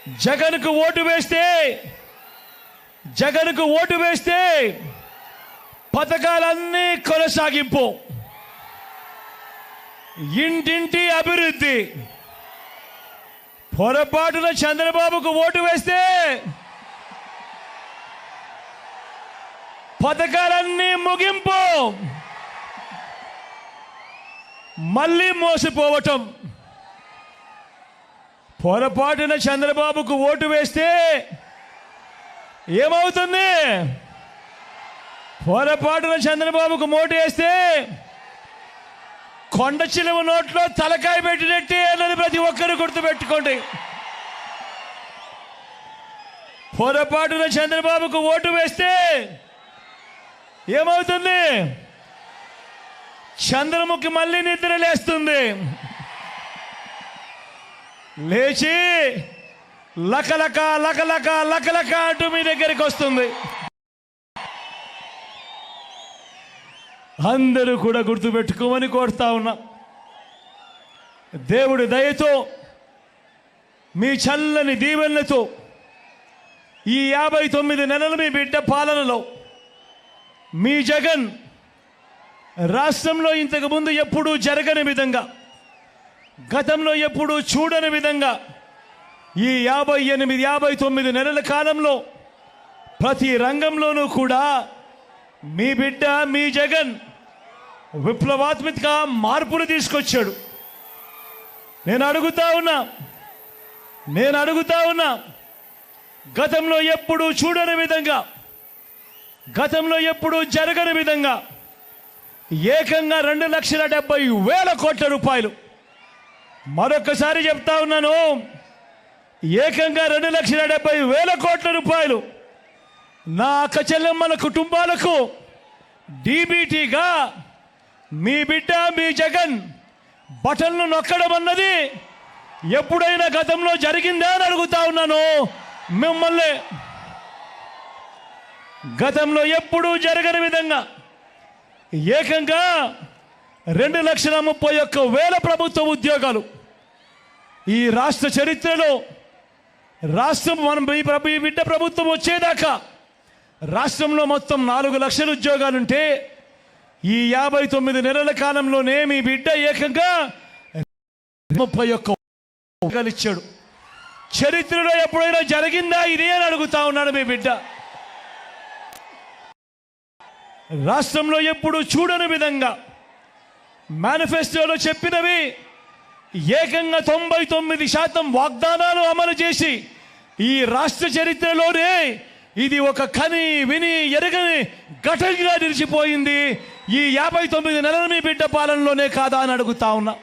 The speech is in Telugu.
జగన్కు ఓటు వేస్తే పథకాలన్నీ కొనసాగింపు, ఇంటింటి అభివృద్ధి. పొరపాటున చంద్రబాబుకు ఓటు వేస్తే పథకాలన్నీ ముగింపు, మళ్ళీ మోసపోవటం. పొరపాటున చంద్రబాబుకు ఓటు వేస్తే ఏమవుతుంది? పొరపాటున చంద్రబాబుకు ఓటు వేస్తే కొండ చిలువ నోట్లో తలకాయ పెట్టినట్టే అన్నది ప్రతి ఒక్కరు గుర్తుపెట్టుకోండి. పొరపాటున చంద్రబాబుకు ఓటు వేస్తే ఏమవుతుంది? చంద్రముఖి మళ్ళీ నిద్ర లేస్తుంది, లేచి లకలక లకలక లకలక అంటూ మీ దగ్గరికి వస్తుంది. అందరూ కూడా గుర్తుపెట్టుకోమని కోరుతా ఉన్నా. దేవుడి దయతో, మీ చల్లని దీవెనలతో ఈ 59 నెలలు మీ బిడ్డ పాలనలో మీ జగన్ రాష్ట్రంలో ఇంతకుముందు ఎప్పుడూ జరగని విధంగా, గతంలో ఎప్పుడూ చూడని విధంగా ఈ 59 నెలల కాలంలో ప్రతి రంగంలోనూ కూడా మీ బిడ్డ, మీ జగన్ విప్లవాత్మక మార్పులు తీసుకొచ్చాడు. నేను అడుగుతా ఉన్నా గతంలో ఎప్పుడూ చూడని విధంగా, గతంలో ఎప్పుడూ జరగని విధంగా ఏకంగా 2,70,000 కోట్ల రూపాయలు, మరొకసారి చెప్తా ఉన్నాను, ఏకంగా 2,70,000 కోట్ల రూపాయలు నా అక్క చెల్లెమ్మల కుటుంబాలకు డీబీటీగా మీ బిడ్డ, మీ జగన్ బటన్లు నొక్కడం అన్నది ఎప్పుడైనా గతంలో జరిగిందా అని అడుగుతా ఉన్నాను మిమ్మల్ని. గతంలో ఎప్పుడూ జరగని విధంగా ఏకంగా 2,31,000 ప్రభుత్వ ఉద్యోగాలు ఈ రాష్ట్ర చరిత్రలో, రాష్ట్రం మనం ఈ బిడ్డ ప్రభుత్వం వచ్చేదాకా రాష్ట్రంలో మొత్తం 4 లక్షల ఉద్యోగాలుంటే ఈ 59 నెలల కాలంలోనే మీ బిడ్డ ఏకంగా 31 ఉద్యోగాలు ఇచ్చాడు. చరిత్రలో ఎప్పుడైనా జరిగిందా ఇది అని అడుగుతా ఉన్నాడు మీ బిడ్డ. రాష్ట్రంలో ఎప్పుడు చూడని విధంగా మేనిఫెస్టోలో చెప్పినవి ఏకంగా 99% వాగ్దానాలు అమలు చేసి ఈ రాష్ట్ర చరిత్రలోనే ఇది ఒక కని విని ఎరగని ఘటనగా నిలిచిపోయింది. ఈ 59 నెలల మీ బిడ్డ పాలనలోనే కాదా అని అడుగుతా ఉన్నా.